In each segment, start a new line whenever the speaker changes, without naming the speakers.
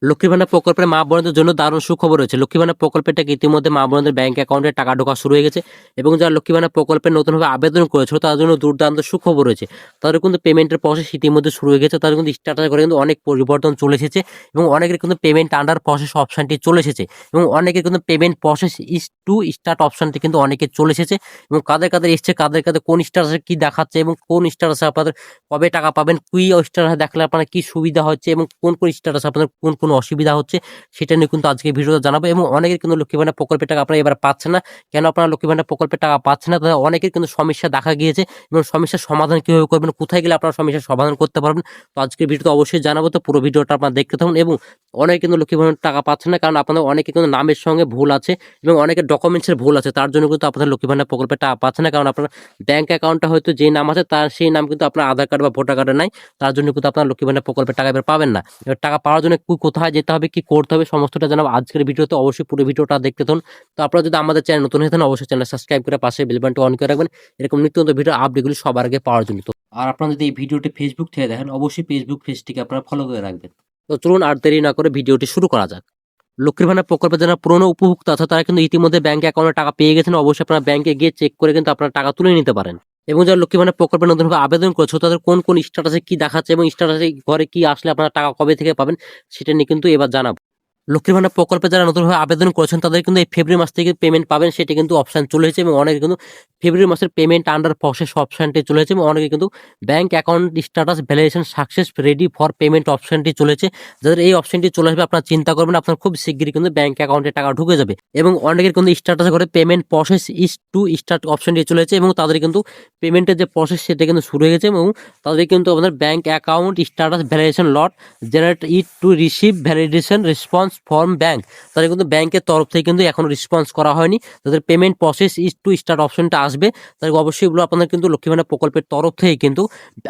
লক্ষ্মীর ভান্ডার প্রকল্পের মা বোনদের জন্য দারুণ সুখবর রয়েছে। লক্ষ্মীর ভান্ডার প্রকল্পটা ইতিমধ্যে মা বোনদের ব্যাংক অ্যাকাউন্টে টাকা ঢোকা শুরু হয়ে গেছে এবং যারা লক্ষ্মীর ভান্ডার প্রকল্পে নতুনভাবে আবেদন করেছিল তাদের জন্য দুর্দান্ত সুখবর রয়েছে। তাদের কিন্তু পেমেন্টের প্রসেস ইতিমধ্যে শুরু হয়ে গেছে। তাদের কিন্তু স্ট্যাটাস করে কিন্তু অনেক পরিবর্তন চলে এসেছে এবং অনেকের কিন্তু পেমেন্ট আন্ডার প্রসেস অপশনটি চলে এসেছে এবং অনেকের কিন্তু payment process is to start অপশনটি কিন্তু অনেকের চলে এসেছে এবং কাদের কাদের এসছে, কাদের কাদের কোন স্ট্যাটাসে কি দেখাচ্ছে এবং কোন স্ট্যাটাসে আপনাদের কবে টাকা পাবেন, কি স্ট্যাটাস দেখলে আপনার কি সুবিধা হচ্ছে এবং কোন কোন স্ট্যাটাস আপনাদের কোন কোন অসুবিধা হচ্ছে সেটা নিয়ে কিন্তু আজকে ভিডিওতে জানাবো। এবং অনেকের কিন্তু লক্ষ্মী ভান্ডার প্রকল্পের টাকা আপনারা এবার পাচ্ছেন না। কেন আপনারা লক্ষ্মী ভান্ডার প্রকল্পের টাকা পাচ্ছেন না, তাদের অনেকের কিন্তু সমস্যা দেখা গিয়েছে এবং সমস্যার সমাধান কিভাবে করবেন, কোথায় গেলে আপনারা সমস্যার সমাধান করতে পারবেন, তো আজকের ভিডিওতে অবশ্যই জানাবো। তো পুরো ভিডিওটা আপনারা দেখতে থাকুন। এবং অনেকে কিন্তু লক্ষ্মী ভান্ডার টাকা পাচ্ছেন না কারণ আপনাদের অনেকে কিন্তু নামের সঙ্গে ভুল আছে এবং অনেকের ডকুমেন্টসের ভুল আছে, তার জন্য কিন্তু আপনাদের লক্ষ্মী ভান্ডার প্রকল্পের টাকা পাচ্ছেন না। কারণ আপনার ব্যাংক অ্যাকাউন্টটা হয়তো যে নাম আছে তার সেই নাম কিন্তু আপনার আধার কার্ড বা ভোটার কার্ডে নাই, তার জন্য কিন্তু আপনার লক্ষ্মী ভান্ডার প্রকল্পের টাকা এবার পাবেন না। এবার টাকা পাওয়ার জন্য কোথায় যেতে হবে, কি করতে হবে, সমস্তটা জানাবো আজকের ভিডিওতে। অবশ্যই পুরো ভিডিওটা দেখতে থাকুন। তো আপনারা যদি আমাদের চ্যানেল নতুন হয়ে থাকেন অবশ্যই চ্যানেল সাবস্ক্রাইব করে পাশে বেল বাটনটি অন করে রাখবেন এরকম নিত্য নতুন ভিডিও আপডেটগুলি সবার আগে পাওয়ার জন্য। তো আর আপনারা যদি এই ভিডিওটি ফেসবুক থেকে দেখেন অবশ্যই ফেসবুক পেজটিকে আপনারা ফলো করে রাখবেন। তো চলুন আর দেরি না করে ভিডিওটি শুরু করা যাক। লক্ষ্মীর ভান্ডার প্রকল্পে যারা পুরনো উপভোক্তা আছে তারা কিন্তু ইতিমধ্যে ব্যাংক অ্যাকাউন্টে টাকা পেয়ে গেছেন। অবশ্যই আপনারা ব্যাংকে গিয়ে চেক করে কিন্তু আপনারা টাকা তুলে নিতে পারেন। এবং যারা লক্ষ্মী ভান্ডার প্রকল্পে নতুনভাবে আবেদন করেছে তাদের কোন কোন স্ট্যাটাসে কি দেখাচ্ছে এবং স্ট্যাটাসে ঘরে কি আসলে আপনারা টাকা কবে থেকে পাবেন সেটা নিয়ে কিন্তু এবার জানাবো। লক্ষ্মীর ভান্ডার প্রকল্পে যারা নতুনভাবে আবেদন করেছেন তাদের কিন্তু এই ফেব্রুয়ারি মাস থেকে পেমেন্ট পাবেন সেটা কিন্তু অপশন চলে এসেছে এবং অনেকে কিন্তু ফেব্রুয়ারি মাসের পেমেন্ট আন্ডার প্রসেস অপশনটি চলে এসেছে এবং অনেকে কিন্তু bank account status validation success ready for payment অপশনটি চলেছে। যাদের এই অপশনটি চলে আসবে আপনারা চিন্তা করবেন, আপনার খুব শীঘ্রই কিন্তু ব্যাংক অ্যাকাউন্টে টাকা ঢুকে যাবে। এবং অনেকের কিন্তু স্ট্যাটাসে করে payment process is to start অপশনটি চলেছে এবং তাদের কিন্তু পেমেন্টের যে প্রসেস সেটা কিন্তু শুরু হয়ে গেছে এবং তাদের কিন্তু আমাদের bank account status validation lot generate it to receive validation response form bank, তাদের কিন্তু ব্যাংকের তরফ থেকে কিন্তু এখনো রেসপন্স করা হয়নি। তাদের payment process is to start অপশনটা আসবে, তাদের অবশ্যই এগুলো আপনাদের কিন্তু লক্ষ্মী ভান্ডার প্রকল্পের তরফ থেকে কিন্তু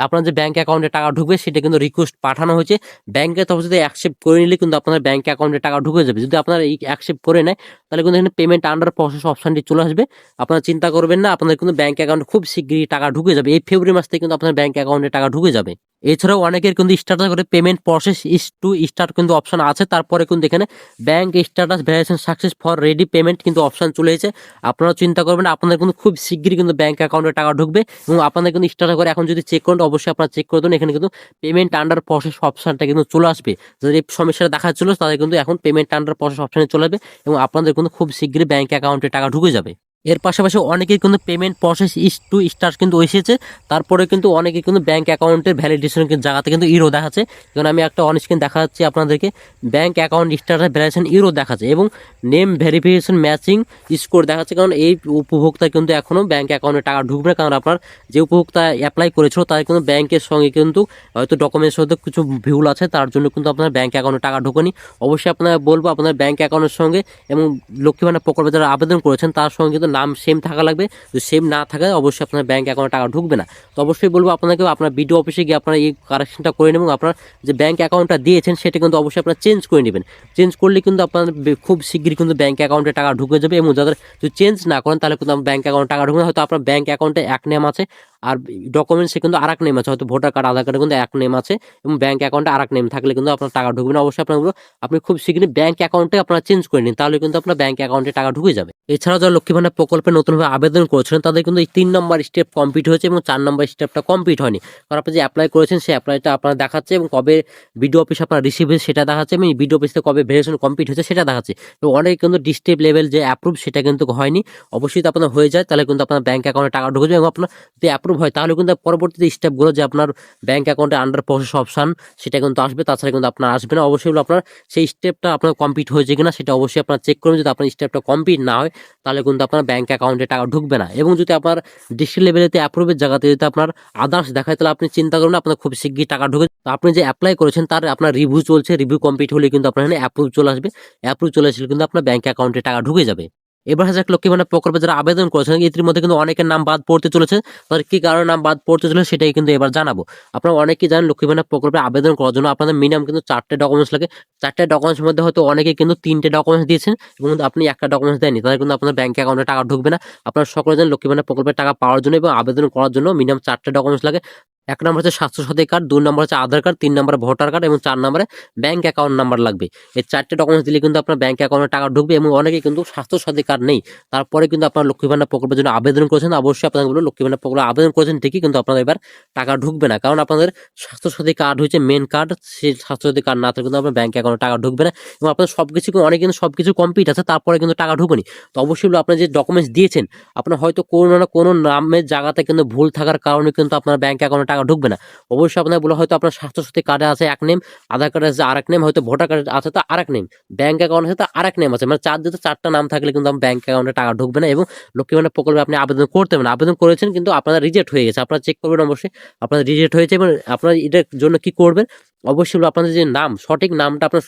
আপনার যে ব্যাংক অ্যাকাউন্টে টাকা ঢুকবে সেটা কিন্তু রিকোয়েস্ট পাঠানো হয়েছে। ব্যাংকের তরফ থেকে অ্যাকসেপ্ট করে নিলে কিন্তু আপনার ব্যাংক অ্যাকাউন্টে টাকা ঢুকে যাবে। যদি আপনারা এই অ্যাকসেপ্ট করে নেয় তাহলে কিন্তু এখানে পেমেন্ট আন্ডার প্রসেস অপশনটি চলে আসবে। আপনারা চিন্তা করবেন না, আপনাদের কিন্তু ব্যাংক অ্যাকাউন্টে খুব শীঘ্রই টাকা ঢুকে যাবে। এই ফেব্রুয়ারি মাস থেকে কিন্তু আপনার ব্যাংক অ্যাকাউন্টে টাকা ঢুকে যাবে। এছাড়াও অনেকের কিন্তু স্ট্যাটাস করে payment process is to start কিন্তু অপশন আছে, তারপরে কিন্তু এখানে bank status validation success for ready payment কিন্তু অপশন চলে এসেছে। আপনারা চিন্তা করবেন আপনাদের কিন্তু খুব শীঘ্রই কিন্তু ব্যাংক অ্যাকাউন্টে টাকা ঢুকবে এবং আপনাদের কিন্তু স্ট্যাটাস করে এখন যদি চেক করেন অবশ্যই আপনারা চেক করে দেন, এখানে কিন্তু পেমেন্ট আন্ডার প্রসেস অপশনটা কিন্তু চলে আসবে। যাদের এই সমস্যাটা দেখা যাচ্ছিল তাদের কিন্তু এখন পেমেন্ট আন্ডার প্রসেস অপশনে চলে আসবে এবং আপনাদের কিন্তু খুব শীঘ্রই ব্যাংক অ্যাকাউন্টে টাকা ঢুকে যাবে। এর পাশাপাশি অনেকের কিন্তু payment process is to start কিন্তু এসেছে, তারপরে কিন্তু অনেকে কিন্তু ব্যাংক অ্যাকাউন্টের ভ্যালিডেশন জায়গাতে কিন্তু ইরো দেখাচ্ছে। যেমন আমি একটা অন স্ক্রিন দেখা যাচ্ছি আপনাদেরকে, bank account status validation error দেখাচ্ছে এবং নেম ভেরিফিকেশন ম্যাচিং স্কোর দেখাচ্ছে। কারণ এই উপভোক্তা কিন্তু এখনও ব্যাংক অ্যাকাউন্টে টাকা ঢুকবে না, কারণ আপনার যে উপভোক্তা অ্যাপ্লাই করেছিল তার কিন্তু ব্যাংকের সঙ্গে কিন্তু হয়তো ডকুমেন্টস হয়তো কিছু ভুল আছে, তার জন্য কিন্তু আপনার ব্যাংক অ্যাকাউন্টে টাকা ঢোকেনি। অবশ্যই আপনারা বলবো আপনার ব্যাংক অ্যাকাউন্টের সঙ্গে এবং লক্ষ্মী ভান্ডার প্রকল্পে যারা আবেদন করেছেন তার সঙ্গে কিন্তু নাম সেম থাকা লাগবে। যদি সেম না থাকে অবশ্যই আপনার ব্যাংক অ্যাকাউন্টে টাকা ঢুকবে না। তো অবশ্যই বলবো আপনাকে আপনার বিডিও অফিসে গিয়ে আপনারা এই কারেকশনটা করে নেবেন। আপনার যে ব্যাংক অ্যাকাউন্টটা দিয়েছেন সেটা কিন্তু অবশ্যই আপনারা চেঞ্জ করে নেবেন। চেঞ্জ করলে কিন্তু আপনার খুব শীঘ্রই কিন্তু ব্যাংক অ্যাকাউন্টে টাকা ঢুকে যাবে এবং যাদের যদি চেঞ্জ না করেন তাহলে কিন্তু ব্যাংক অ্যাকাউন্টে টাকা ঢুকবে না। হয়তো আপনার ব্যাংক অ্যাকাউন্টে এক নেম আছে আর ডকুমেন্টসে কিন্তু আরেক নেম আছে, হয়তো ভোটার কার্ড আধার কার্ডে কিন্তু এক নেম আছে এবং ব্যাংক অ্যাকাউন্টে আরেক নেম থাকলে কিন্তু আপনার টাকা ঢুকবে না। অবশ্যই আপনার আপনি খুব শীঘ্রই ব্যাংক অ্যাকাউন্টে আপনারা চেঞ্জ করে নিন, তাহলে কিন্তু আপনার ব্যাংক অ্যাকাউন্টে টাকা ঢুকে যাবে। এছাড়াও যারা লক্ষ্মী ভান্ডার প্রকল্পে নতুনভাবে আবেদন করেছিলেন তাদের কিন্তু এই 3 নম্বর স্টেপ কমপ্লিট হয়েছে এবং 4 নম্বর স্টেপটা কমপ্লিট হয়নি। কারণ আপনি যে অ্যাপ্লাই করেছেন সেই অ্যাপ্লাইটা আপনারা দেখাচ্ছে এবং কবে বিডিও অফিস আপনার রিসিভ হয়েছে সেটা দেখাচ্ছে এবং বিডিও অফিস থেকে কবে ভেরিফিকেশন কমপ্লিট হয়েছে সেটা দেখাচ্ছে। এবং অনেক কিন্তু ডিস্ট্রিক্ট লেভেল যে অ্যাপ্রুভ সেটা কিন্তু হয়নি। অবশ্যই তো আপনার হয়ে যায় তাহলে কিন্তু আপনার ব্যাংক অ্যাকাউন্টে টাকা ঢুকে যাবে এবং আপনার যদি অ্যাপ্রুভ হয় তাহলে কিন্তু পরবর্তীতে স্টেপগুলো যে আপনার ব্যাংক অ্যাকাউন্টে আন্ডার প্রসেস অপশন সেটা কিন্তু আসবে, তাছাড়া কিন্তু আপনার আসবে না। অবশ্যই আপনার সেই স্টেপটা আপনার কমপ্লিট হয়েছে কিনা সেটা অবশ্যই আপনার চেক করবেন। যদি আপনার স্টেপটা কমপ্লিট না হয় তাহলে কিন্তু আপনার ব্যাংক অ্যাকাউন্টে টাকা ঢুকবে না। এবং যদি আপনার ডিস্ট্রিক্ট লেভেলেতে অ্যাপ্রুভের জায়গাতে যদি আপনার আদার্স দেখায় তাহলে আপনি চিন্তা করবেন আপনার খুব শীঘ্রই টাকা ঢুকে। তো আপনি যে অ্যাপ্লাই করেছেন তার আপনার রিভিউ চলছে, রিভিউ কমপ্লিট হলে কিন্তু আপনার এখানে অ্যাপ্রুভ চলে আসবে। অ্যাপ্রুভ চলে আসলে কিন্তু আপনার ব্যাংক অ্যাকাউন্টে টাকা ঢুকে যাবে। এবার হচ্ছে লক্ষ্মী ভান্ডার প্রকল্পে যারা আবেদন করেছেন এটির মধ্যে কিন্তু অনেকের নাম বাদ পড়তে চলেছে, তাদের কি কারণে নাম বাদ পড়তে চলেছে সেটাই কিন্তু এবার জানাবো। আপনারা অনেকেই জানেন লক্ষ্মী ভান্ডার প্রকল্পে আবেদন করার জন্য আপনাদের মিনিমাম কিন্তু 4টে ডকুমেন্টস লাগে। 4টে ডকুমেন্টসের মধ্যে হয়তো অনেকে কিন্তু 3টে ডকুমেন্টস দিয়েছেন এবং আপনি একটা ডকুমেন্টস দেননি, তাহলে কিন্তু আপনার ব্যাংক অ্যাকাউন্টে টাকা ঢুকবে না। আপনারা সকলে জানেন লক্ষ্মী ভান্ডার প্রকল্পের টাকা পাওয়ার জন্য এবং আবেদন করার জন্য মিনিমাম 4টে ডকুমেন্টস লাগে। 1 নম্বর হচ্ছে স্বাস্থ্যসাথী কার্ড, 2 নম্বর হচ্ছে আধার কার্ড, 3 নম্বরে ভোটার কার্ড এবং 4 নম্বরে ব্যাংক অ্যাকাউন্ট নাম্বার লাগবে। এই 4টে ডকুমেন্টস দিলে কিন্তু আপনার ব্যাংক অ্যাকাউন্টে টাকা ঢুকবে এবং অনেকেই কিন্তু স্বাস্থ্যসাথী কার্ড নেই। তারপরে কিন্তু আপনার লক্ষ্মী ভান্ডার প্রকল্পের জন্য আবেদন করেছেন। অবশ্যই আপনাকে বলব লক্ষ্মী ভান্ডার প্রকল্পে আবেদন করেছেন ঠিকই, কিন্তু আপনাদের এবার টাকা ঢুকবে না। কারণ আপনাদের স্বাস্থ্যসাথী কার্ড হচ্ছে মেইন কার্ড। সেই স্বাস্থ্যসাথী কার্ড না থাকলে কিন্তু আপনার ব্যাংক অ্যাকাউন্টে টাকা ঢুকবে না এবং আপনার সবকিছু অনেকে কিন্তু সবকিছু কমপ্লিট আছে, তারপরে কিন্তু টাকা ঢুকেনি। তো অবশ্যই আপনার যে ডকুমেন্টস দিয়েছেন, আপনার হয়তো কোনো না কোনো নামের জায়গাতে কিন্তু ভুল থাকার কারণে কিন্তু আপনার ব্যাংক অ্যাকাউন্টে টাকা ঢুকবে না। অবশ্যই আপনাকে বলা হয়তো আপনার স্বাস্থ্যসাথী কার্ডে আছে এক নেম, আধার কার্ডে আছে আরেক নেম, হয়তো ভোটার কার্ডে আছে তো আরেক নেম, ব্যাংক অ্যাকাউন্ট আছে তো আরেক নেম আছে, মানে চারটা নাম থাকলে কিন্তু আপনার ব্যাংক অ্যাকাউন্টে টাকা ঢুকবে না এবং লক্ষ্মী ভান্ডার প্রকল্পে আপনি আবেদন করতে পারেন। আবেদন করেছেন কিন্তু আপনার রিজেক্ট হয়ে গেছে, আপনারা চেক করবেন অবশ্যই আপনার রিজেক্ট হয়েছে এবং আপনারা এটার জন্য কি করবেন, অবশ্যই আপনাদের যে নাম, সঠিক নামটা আপনার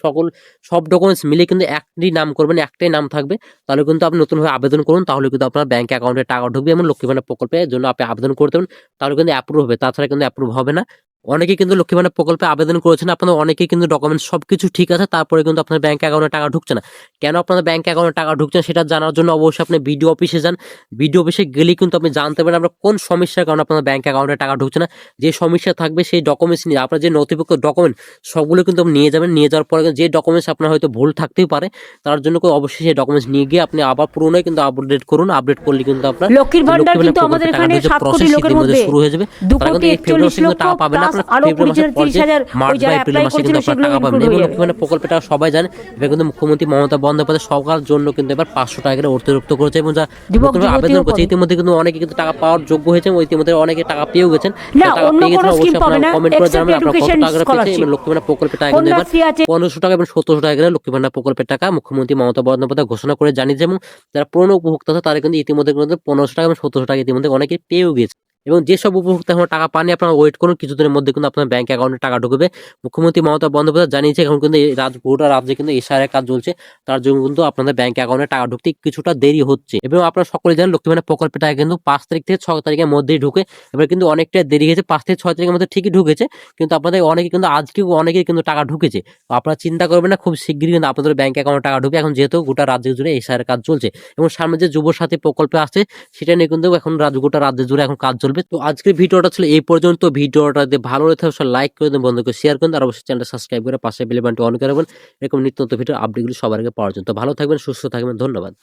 সব ডকুমেন্টস মিলে কিন্তু একটাই নাম করবেন, একটাই নাম থাকবে। তাহলে কিন্তু আপনি নতুনভাবে আবেদন করুন, তাহলে কিন্তু আপনার ব্যাংক অ্যাকাউন্টে টাকা ঢুকবে এবং লক্ষ্মী ভান্ডার প্রকল্পের জন্য আপনি আবেদন করতে পারেন, তাহলে কিন্তু অ্যাপ্রুভ হবে, তাছাড়া কিন্তু অ্যাপ্রুভ হবে না। অনেকেই কিন্তু লক্ষ্মী ভান্ডার প্রকল্পে আবেদন করেছেন, আপনাদের অনেকেই কিন্তু ডকুমেন্টস সবকিছু ঠিক আছে, তারপরে কিন্তু আপনার ব্যাংক অ্যাকাউন্টে টাকা ঢুকছে না। কেন আপনাদের ব্যাংক অ্যাকাউন্টে টাকা ঢুকছে না সেটা জানার জন্য অবশ্যই আপনি বিডিও অফিসে যান। বিডিও অফিসে গেলেই কিন্তু আপনি জানতে পারেন আপনার কোন সমস্যার কারণে আপনার ব্যাংক অ্যাকাউন্টে টাকা ঢুকছে না। যে সমস্যা থাকবে সেই ডকুমেন্টস নিয়ে আপনার যে নথিভুক্ত ডকুমেন্ট সবগুলো কিন্তু আপনি নিয়ে যাবেন। নিয়ে যাওয়ার পরে যে ডকুমেন্টস আপনার হয়তো ভুল থাকতেই পারে, তার জন্য অবশ্যই সেই ডকুমেন্টস নিয়ে গিয়ে আপনি আবার পুরোনোই কিন্তু আপডেট করুন। আপডেট করলে কিন্তু আপনার
লক্ষ্মীর ভান্ডার কিন্তু আমাদের এখানে 7 কোটি লোকের মধ্যে
শুরু হয়ে যাবে।
2
তারা
কোটি
কিন্তু এই
41
ফেব্রুয়ারি
লক্ষ
টাকা পাবেন না,
প্লাস
আপনার
আরো
ফেব্রুয়ারি মাসের পর
30,000
মার্চ
ওই
বা
যারা
এপ্রিল
অ্যাপ্লাই
মাসে
করেছিল
কিন্তু আপনার
সেগুলো
টাকা পাবেন।
ইনক্লুড
এবং
হয়ে
লক্ষ্মী
যাবে।
ভান্ডার প্রকল্পটা সবাই জানে, এবার কিন্তু মুখ্যমন্ত্রী মমতা বন্দ্যোপাধ্যায় সবার জন্য কিন্তু এবার 500 টাকা করে অতিরিক্ত করেছে এবং যা
যুবক
নতুনভাবে আবেদন
যুবতীও
করেছে
পাবে।
ইতিমধ্যে কিন্তু অনেকে কিন্তু টাকা পাওয়ার যোগ্য হয়েছে এবং ইতিমধ্যে অনেকে টাকা পেয়েও গেছেন।
না,
টাকা
অন্য
পেয়ে
কোনো
গেছেন
স্কিম
অবশ্যই
পাবে
আপনারা
না
কমেন্ট করে
এক্সেপ্ট
জানাবেন আপনারা কত
এডুকেশন
টাকা করে পেয়েছেন।
স্কলারশিপ।
এবং লক্ষ্মী ভান্ডার প্রকল্পের টাকা কিন্তু এবার
কন্যাশ্রী আছে।
1500 টাকা এবং 1700 টাকা করে লক্ষ্মী ভান্ডার প্রকল্পের টাকা মুখ্যমন্ত্রী মমতা বন্দ্যোপাধ্যায় ঘোষণা করে জানিয়েছে এবং যারা পুরনো উপভোক্তা আছে তারা কিন্তু ইতিমধ্যে কিন্তু 1500 টাকা এবং 1700 টাকা ইতিমধ্যে অনেকে পেয়েও গেছে। এবং যেসব উপভোক্তা এখন টাকা পাননি আপনারা ওয়েট করুন, কিছুদিনের মধ্যে কিন্তু আপনার ব্যাংক অ্যাকাউন্টে টাকা ঢুকবে। মুখ্যমন্ত্রী মমতা বন্দ্যোপাধ্যায় জানিয়েছে এখন কিন্তু এই গোটা রাজ্যে কিন্তু এসআইআর কাজ চলছে, তার জন্য কিন্তু আপনাদের ব্যাংক অ্যাকাউন্টে টাকা ঢুকতে কিছুটা দেরি হচ্ছে। এবং আপনারা সকলে জানেন লক্ষ্মী ভান্ডার প্রকল্পের টাকা কিন্তু 5 তারিখ থেকে 6 তারিখের মধ্যেই ঢুকে। এবার কিন্তু অনেকটা দেরি হয়েছে, 5 থেকে 6 তারিখের মধ্যে ঠিকই ঢুকেছে, কিন্তু আপনাদের অনেকে কিন্তু আজকেও অনেকেই কিন্তু টাকা ঢুকেছে। তো আপনারা চিন্তা করবেন না, খুব শিগগিরই কিন্তু আপনাদের ব্যাংক অ্যাকাউন্টে টাকা ঢুকবে। এখন যেহেতু গোটা রাজ্য জুড়ে এসআইআর কাজ চলছে এবং সামনে যে যুব সাথী প্রকল্প আছে সেটা নিয়ে কিন্তু এখন গোটা রাজ্য জুড়ে এখন কাজ চলবে। তো আজকের ভিডিওটা ছিল এই পর্যন্ত। ভিডিওটা যদি ভালো লাগে তাহলে লাইক করে দেন, বন্ধুকে শেয়ার করুন আর অবশ্যই চ্যানেলটা সাবস্ক্রাইব করে পাশে বেল বাটনটি অন করে রাখবেন এরকম নিত্য নতুন ভিডিও আপডেটগুলো সবার আগে পাওয়ার জন্য। তো ভালো থাকবেন, সুস্থ থাকবেন, ধন্যবাদ।